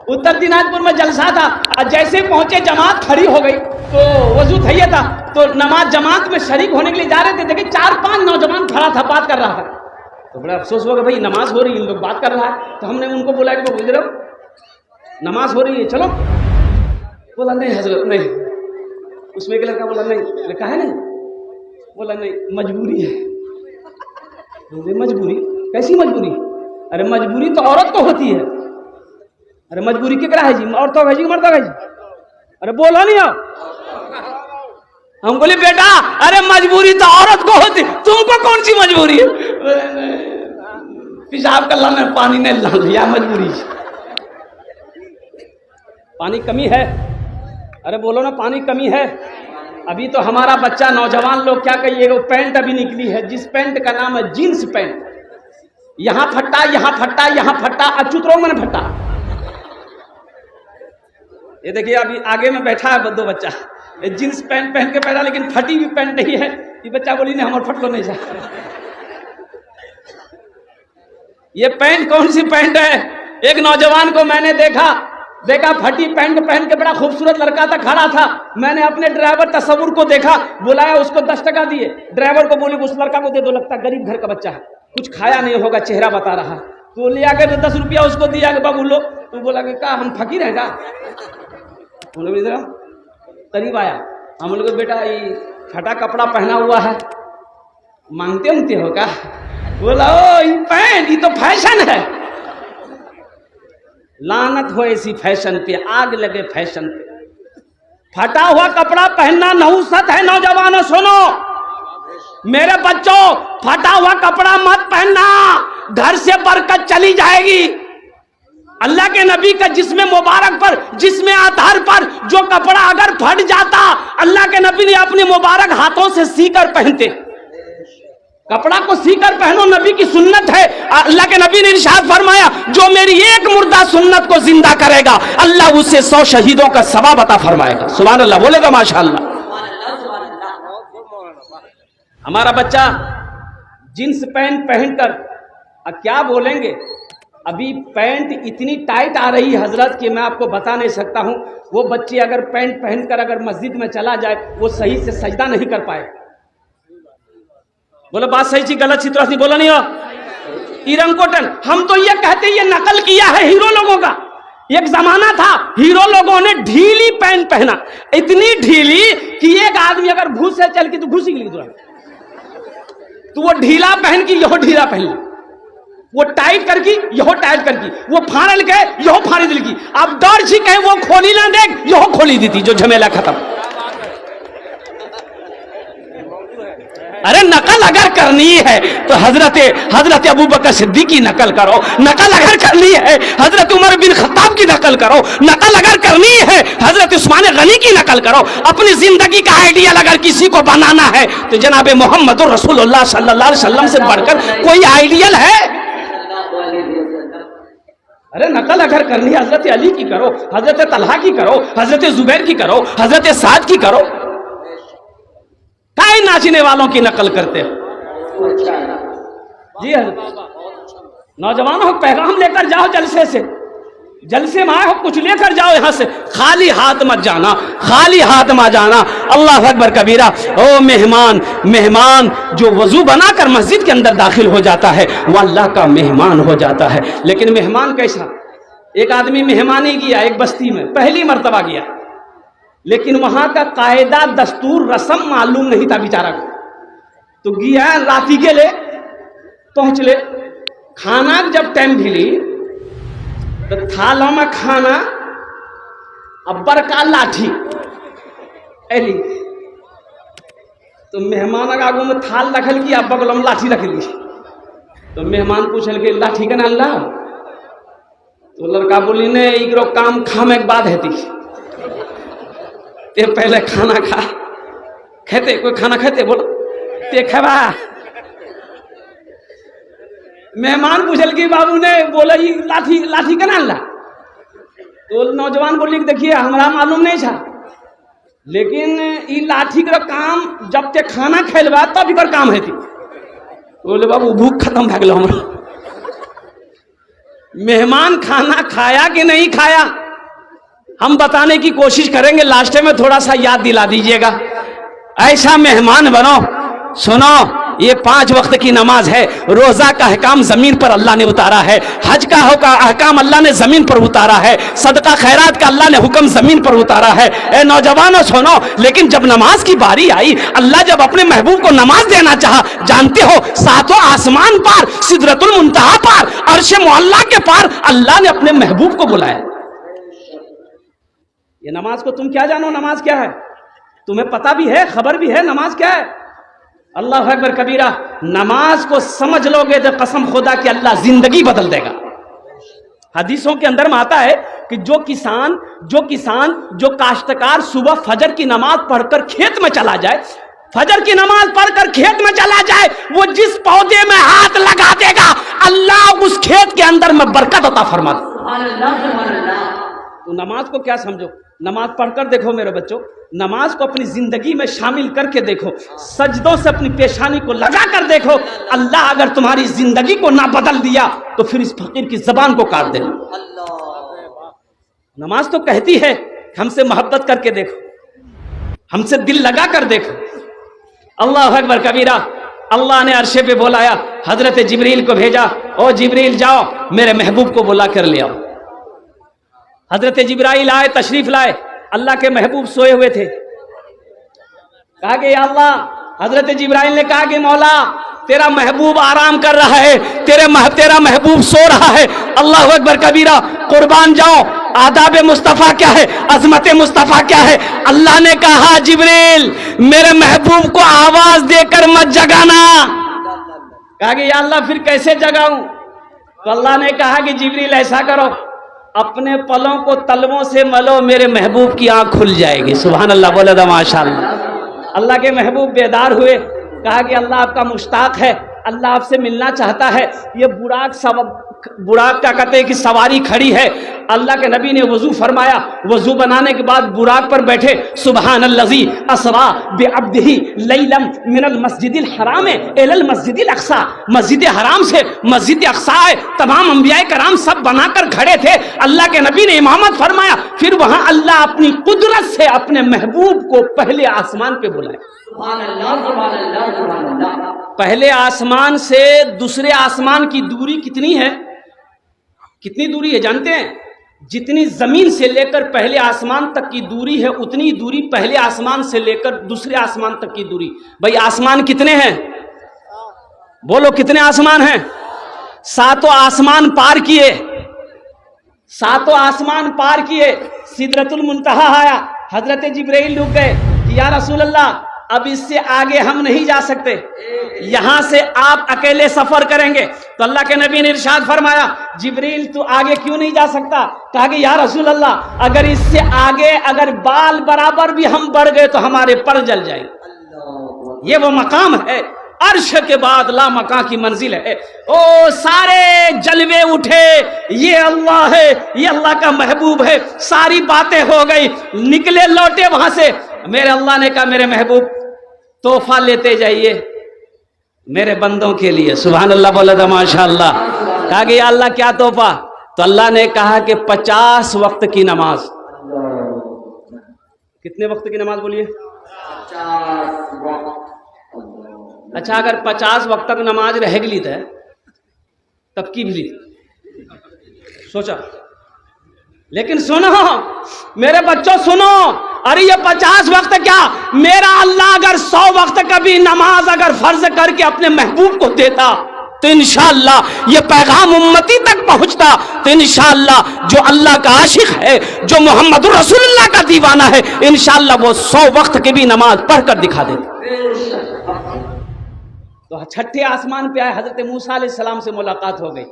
उत्तर दिनाजपुर में जलसा था। और जैसे पहुंचे जमात खड़ी हो गई तो वजू थैया था, तो नमाज जमात में शरीक होने के लिए जा रहे थे, देखे 4-5 नौजवान खड़ा था, बात कर रहा था। तो बड़ा अफसोस हो गया, भाई नमाज हो रही है, इन लोग बात कर रहा है। तो हमने उनको बोला कि गुजर नमाज हो रही है, चलो। बोला नहीं हजरत नहीं। उसमें एक लड़का बोला नहीं। लिखा है नहीं? बोला नहीं, मजबूरी है। मजबूरी? कैसी मजबूरी? अरे मजबूरी तो औरत को होती है। अरे मजबूरी क्या है जी? औरत है जी, मर्द है जी? अरे बोला नहीं हो। हम बोले बेटा अरे मजबूरी तो औरत को होती, तुमको कौन सी मजबूरी है? पेशाब कर लाना, पानी नहीं ला लिया, मजबूरी। पानी कमी है? अरे बोलो ना, पानी कमी है। अभी तो हमारा बच्चा नौजवान लोग क्या कहिएगा, वो पैंट अभी निकली है, जिस पैंट का नाम है जींस पैंट, यहां फट्टा यहां फट्टा यहां फट्टा, अचूतरों में फट्टा। ये देखिए अभी आगे में बैठा है दो बच्चा, जींस पैंट पहन के पैदा, लेकिन फटी हुई पैंट नहीं है। ये बच्चा बोली नहीं हमारे फट को नहीं चाहिए। ये पैंट कौन सी पैंट है? एक नौजवान को मैंने देखा फटी पैंट पहन के, बड़ा खूबसूरत लड़का था, खड़ा था। मैंने अपने ड्राइवर तस्वुर को देखा, बुलाया, उसको 10 टका दिए। ड्राइवर को बोले उस लड़का को दे दो, लगता गरीब घर का बच्चा है, कुछ खाया नहीं होगा, चेहरा बता रहा। तो ले आकर 10 रुपया उसको दिया कि बाबू लो। तो बोला कि क्या हम फकीर हैं क्या? करीब आया, हम लोग बेटा ये फटा कपड़ा पहना हुआ है, मांगते उंगते हो क्या? बोला ओ ये पैंट, ये तो फैशन है। लानत हो ऐसी फैशन पे, आग लगे फैशन पे। फटा हुआ कपड़ा पहनना नहुसत है। नौजवानों सुनो, मेरे बच्चों, फटा हुआ कपड़ा मत पहनना, घर से बरकत चली जाएगी। अल्लाह के नबी का जिस्म मुबारक पर, जिस्म आधार पर जो कपड़ा अगर फट जाता, अल्लाह के नबी ने अपने मुबारक हाथों से सीकर पहनते। कपड़ा को सीकर पहनो, नबी की सुन्नत है। अल्लाह के नबी ने इरशाद फरमाया, जो मेरी एक मुर्दा सुन्नत को जिंदा करेगा, अल्लाह उसे 100 शहीदों का सवाब अता फरमाएगा। सुभान अल्लाह बोलेगा माशाअल्लाह। हमारा बच्चा जींस पैंट पहनकर क्या बोलेंगे? अभी पैंट इतनी टाइट आ रही है हजरत कि मैं आपको बता नहीं सकता हूं। वो बच्चे अगर पैंट पहनकर अगर मस्जिद में चला जाए, वो सही से सजदा नहीं कर पाए। बोलो बात सही थी गलत थी? तो नहीं बोला नहीं हो। इरंकोटन, हम तो ये कहते ये नकल किया है हीरो लोगों का। एक जमाना था हीरो लोगों ने ढीली पैंट पहना, इतनी ढीली कि एक आदमी अगर घुस से चल के तो घुस ही गई तुरंत। तो वो ढीला पहन की यहो ढीला पहन ली, वो टाइट करकी यहो टाइट करकी, वो फाड़ल के यहो फाड़ी दिल की। अब डर छी कहे वो खोली ना देख, यहो खोली दी थी, जो झमेला खत्म। अरे नकल अगर करनी है तो हजरत अबू बकर सिद्दीक की नकल करो। नकल अगर करनी है हजरत उमर बिन खत्ताब की नकल करो। नकल अगर करनी है हजरत उस्मान गनी की नकल करो। अपनी जिंदगी का आइडियल अगर किसी को बनाना है तो जनाब मोहम्मद रसूलुल्लाह सल्लल्लाहु अलैहि वसल्लम से बढ़कर कोई आइडियल है? अरे नकल अगर करनी है हजरत अली की करो, हजरत तलहा की करो, हजरत जुबैर की करो, हजरत साद की करो। काहे नाचने वालों की नकल करते हो? जी नौजवानों को पैगाम लेकर जाओ, जलसे में आए हो कुछ लेकर जाओ, यहां से खाली हाथ मत जाना, खाली हाथ मत जाना। अल्लाह अकबर कबीरा। ओ मेहमान जो वजू बनाकर मस्जिद के अंदर दाखिल हो जाता है वो अल्लाह का मेहमान हो जाता है। लेकिन मेहमान कैसा? एक आदमी मेहमानी गया एक बस्ती में, पहली मर्तबा गया, लेकिन वहां का कायदा दस्तूर रस्म मालूम नहीं था बेचारा को। तो गया राती के ले पहुंच ले, खाना जब टाइम भिली तो थालों में खाना अब्बर का लाठी एली। तो मेहमान आगू में थाल रखल की, अब्बा को लाठी रख ली। तो मेहमान पूछल के लाठी का नाम ला। तो लड़का बोली ने इकरो काम खामे के बाद है ते पहले खाना खा खेते, कोई खाना खेते बोलो ते खेबा। मेहमान पूछल की बाबू ने बोला ये लाठी का नाम ला। तो नौजवान बोली देखिए हमारा मालूम नहीं था, लेकिन ये लाठी का काम जब ते खाना खेलबा तब इकर काम है थी। बोले बाबू भूख खत्म भा गया हमरा। मेहमान खाना खाया कि नहीं खाया, हम बताने की कोशिश करेंगे, लास्ट में थोड़ा सा याद दिला दीजिएगा। ऐसा मेहमान बनो। सुनो, ये 5 वक्त की नमाज है, रोजा का अहकाम जमीन पर अल्लाह ने उतारा है, हज का अहकाम अल्लाह ने जमीन पर उतारा है, सदका खैरात का अल्लाह ने हुक्म जमीन पर उतारा है। ए नौजवानों सुनो, लेकिन जब नमाज की बारी आई, अल्लाह जब अपने महबूब को नमाज देना चाहा, जानते हो 7 आसमान पार, सिदरतुल मुंतहा पार, अर्श मुअल्ला के पार अल्लाह ने अपने महबूब को बुलाया। ये नमाज को तुम क्या जानो, नमाज क्या है? तुम्हें पता भी है, खबर भी है नमाज क्या है? अल्लाह अकबर कबीरा। नमाज को समझ लोगे तो कसम खुदा कि अल्लाह जिंदगी बदल देगा। हदीसों के अंदर में आता है कि जो काश्तकार सुबह फजर की नमाज पढ़कर खेत में चला जाए, फजर की नमाज पढ़कर खेत में चला जाए, वो जिस पौधे में हाथ लगा देगा अल्लाह उस खेत के अंदर में बरकत अता फरमा देगा। तो नमाज को क्या समझो, नमाज पढ़कर देखो मेरे बच्चों, नमाज को अपनी जिंदगी में शामिल करके देखो, सजदों से अपनी पेशानी को लगा कर देखो। अल्लाह अगर तुम्हारी जिंदगी को ना बदल दिया तो फिर इस फकीर की जबान को काट देना। नमाज तो कहती है हमसे मोहब्बत करके देखो, हमसे दिल लगा कर देखो। अल्लाह अकबर कबीरा। अल्लाह ने अर्शे पे बुलाया, हजरत जिब्रील को भेजा, ओ जिब्रील जाओ मेरे महबूब को बुला कर ले आओ। हजरत जिब्राइल आए, तशरीफ लाए, अल्लाह के महबूब सोए हुए थे। कहा कि या अल्लाह, हजरत जिब्राइल ने कहा कि मौला तेरा महबूब आराम कर रहा है, तेरा महबूब सो रहा है। अल्लाह अकबर कबीरा। कुर्बान जाओ, आदाब मुस्तफ़ा क्या है, अजमत मुस्तफ़ा क्या है। अल्लाह ने कहा जिब्रील मेरे महबूब को आवाज देकर मत जगाना। कहा कि या अल्लाह फिर कैसे जगाऊं? तो अल्लाह ने कहा कि जिब्रील ऐसा करो, अपने पलों को तलवों से मलो, मेरे महबूब की आंख खुल जाएगी। सुभान अल्लाह, बोले दा माशाअल्लाह। अल्लाह के महबूब बेदार हुए, कहा कि अल्लाह आपका मुश्ताक है, अल्लाह आपसे मिलना चाहता है। ये बुराक का कहते हैं कि सवारी खड़ी है। अल्लाह के नबी ने वजू फरमाया, वजू बनाने के बाद बुराक पर बैठे, सुबहानल्लज़ी असरा बिअब्दिही लैलम मिनल मस्जिदिल हराम इलल मस्जिदिल अक्सा। मस्जिद हराम से मस्जिद अक्सा है, तमाम अंबियाए कराम सब बनाकर खड़े थे। अल्लाह के नबी ने इमामत फरमाया, फिर वहां अल्लाह अपनी कुदरत से अपने महबूब को पहले आसमान पे बुलाया। पहले आसमान से दूसरे आसमान की दूरी कितनी है? कितनी दूरी है जानते हैं? जितनी जमीन से लेकर पहले आसमान तक की दूरी है, उतनी दूरी पहले आसमान से लेकर दूसरे आसमान तक की दूरी। भाई आसमान कितने हैं? बोलो कितने आसमान हैं? 7 आसमान पार किए, 7 आसमान पार किए, सिदरतुल मुंतहा आया। हजरत जिब्राइल रुक गए कि या रसूल अल्लाह अब इससे आगे हम नहीं जा सकते, यहां से आप अकेले सफर करेंगे। तो अल्लाह के नबी ने इरशाद फरमाया, जिब्रील तू आगे क्यों नहीं जा सकता? कहा कि या रसूल अल्लाह अगर इससे आगे अगर बाल बराबर भी हम बढ़ गए तो हमारे पर जल जाएंगे। ये वो मकाम है, अर्श के बाद ला मकां की मंजिल है। ओ सारे जलवे उठे, ये अल्लाह है, ये अल्लाह का महबूब है। सारी बातें हो गई, निकले लौटे वहां से। मेरे अल्लाह ने कहा मेरे महबूब तोहफा लेते जाइए मेरे बंदों के लिए। सुभान अल्लाह, बोला था माशाअल्लाह। कहा कि या अल्लाह क्या तोहफा? तो अल्लाह ने कहा कि 50 वक्त की नमाज। कितने वक्त की नमाज बोलिए? 50 वक्त। अच्छा, अगर 50 वक्त तक नमाज रह गई थे तब की भी सोचा। लेकिन सुनो मेरे बच्चों, सुनो, अरे ये 50 वक्त क्या, मेरा अल्लाह अगर 100 वक्त कभी नमाज अगर फर्ज करके अपने महबूब को देता तो इंशाअल्लाह ये पैगाम उम्मती तक पहुंचता। तो इंशाअल्लाह जो अल्लाह का आशिक है, जो मोहम्मद रसूलुल्लाह का दीवाना है, इंशाअल्लाह वो 100 वक्त की भी नमाज पढ़कर दिखा देता। तो 6ठे आसमान पे आए, हजरत मूसा अलैहिस्सलाम से मुलाकात हो गई।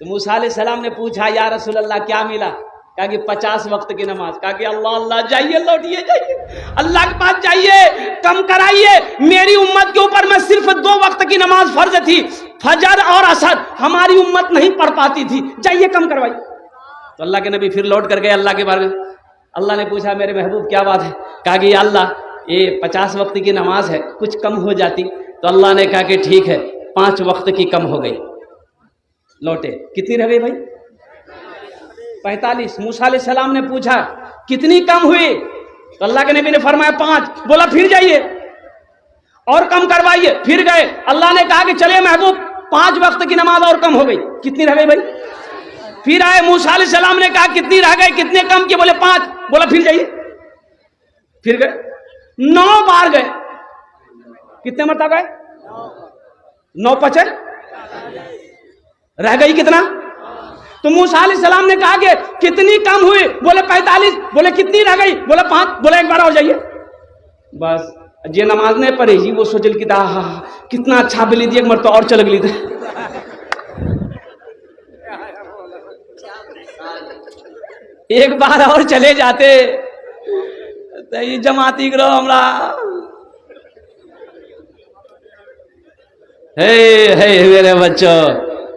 तो मूसा अलैहिस्सलाम ने पूछा या रसूल अल्लाह क्या मिला? कहा कि 50 वक्त की नमाज। कहा कि अल्लाह अल्लाह जाइए, लौटिए जाइए, अल्लाह के पास जाइए, कम कराइए। मेरी उम्मत के ऊपर में सिर्फ 2 वक्त की नमाज फर्ज थी, फजर और असर, हमारी उम्मत नहीं पढ़ पाती थी, जाइए कम करवाइए। तो अल्लाह के नबी फिर लौट कर गए अल्लाह के बारे में। अल्लाह ने पूछा मेरे महबूब क्या बात है? कहा कि या अल्लाह ये 50 वक्त की नमाज है, कुछ कम हो जाती। तो अल्लाह ने कहा कि ठीक है, 5 वक्त की कम हो गई। लौटे। कितनी रह गई भाई? 45। मूसा अलैहिस्सलाम ने पूछा कितनी कम हुई? तो अल्लाह के नबी ने फरमाया 5। बोला फिर जाइए और कम करवाइए। फिर गए, अल्लाह ने कहा कि चलिए महबूब 5 वक्त की नमाज और कम हो गई। कितनी रह गई भाई? फिर आए, मूसा अलैहिस्सलाम ने कहा कितनी रह गई, कितने कम किए? बोले 5। बोला फिर जाइए। फिर गए, 9 बार गए। कितने मरतबा गए? 9 5 रह गई कितना? तो मूसा अलैहिस्सलाम ने कहा कि कितनी कम हुई? बोले 45। बोले कितनी रह गई? बोले 5। बोले एक बार और जाइए। बस जे नमाज नहीं पढ़ी जी वो सोचल कि कितना अच्छा बिली थी, एक मरतबा और चल गई थी। एक बार और चले जाते तो ये जमाती करो हमरा। हे मेरे बच्चों,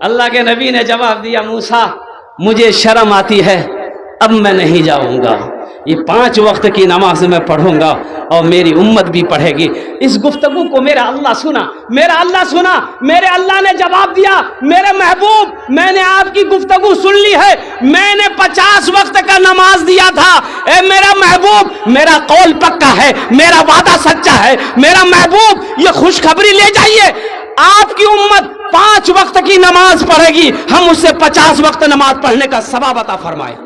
अल्लाह के नबी ने जवाब दिया, मूसा मुझे शर्म आती है, अब मैं नहीं जाऊंगा। ये 5 वक्त की नमाज मैं पढ़ूंगा और मेरी उम्मत भी पढ़ेगी। इस गुफ्तगू को मेरा अल्लाह सुना, मेरा अल्लाह सुना। मेरे अल्लाह ने जवाब दिया, मेरे महबूब मैंने आपकी गुफ्तगू सुन ली है, मैंने 50 वक्त का नमाज दिया था। ए मेरा महबूब, मेरा कौल पक्का है, मेरा वादा सच्चा है। मेरा महबूब ये खुशखबरी ले जाइए, आपकी उम्मत 5 वक्त की नमाज पढ़ेगी, हम उससे 50 वक्त नमाज पढ़ने का सवाब अता फरमाए।